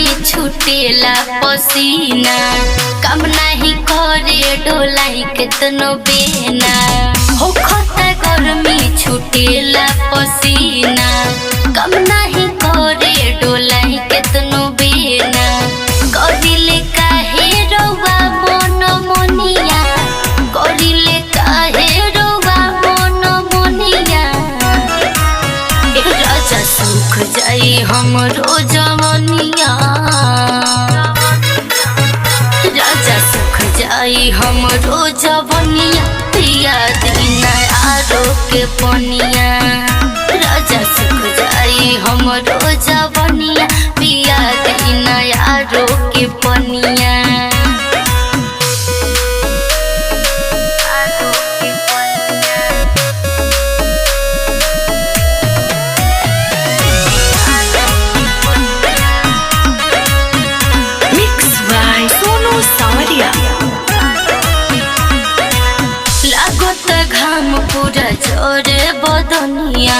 में छुटेला पसीना, काम नहीं करे डोलाई केतनो बेना। हो खता गर्मी छुटेला पसीना, काम नहीं करे डोलाई केतनो बेना। करिले काहे रउआ मन मोनिया, करिले काहे रउआ मन मोनिया। राजा सुख जाई हमरो जवनिया, राजा सुख जाई हमरो जवनिया। पिया दीना आरो के पनिया, राजा सुख जाई हमरो जवनिया। पिया दीना आरो के पनिया। घाम पूरा जोरे बदनिया,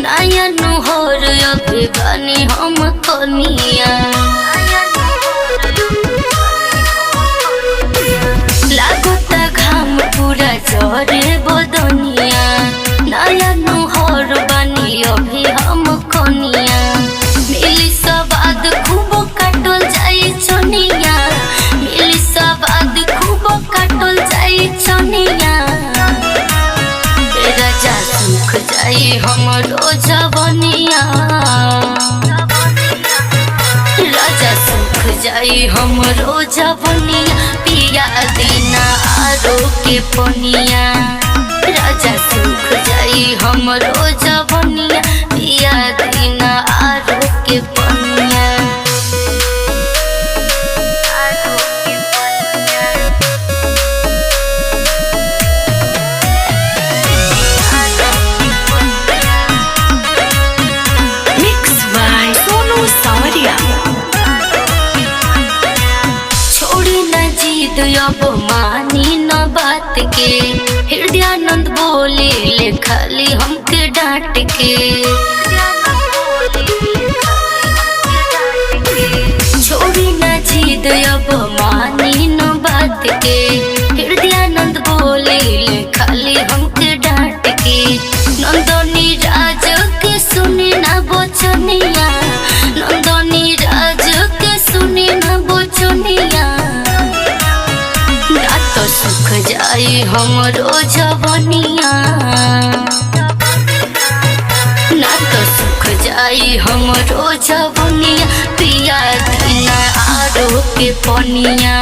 नया नुहर अभी बनी हम कनिया। लागता घाम पूरा जोरे बदनिया, नया नुहर बनी अभी हम कनिया। मिली सवाद खूब काटल जाई चनिया, मिली सवाद खूब काटल जाई चनिया। राजा सुख जाई हमरो जवनिया, राजा सुख जाई हमरो जवनिया। पिया दीना आरो के पनिया, राजा सुख जाई हमरो जवनिया। पिया दीना आरो के पनिया। अब मानी न बात के, हृदयानंद बोले ले खाली हमके डांट के। छोड़ी न जिद अब मानी न बात के, हृदयानंद बोले ले खाली हमके डांट के। नंदनी राज के सुनी न बोचनिया, नंदनी राज के सुनी न बोचनिया। तो सुख जाई हमरो जवनिया, ना तो सुख जाई हमरो जवनिया। पिया दीना आरो के पनिया।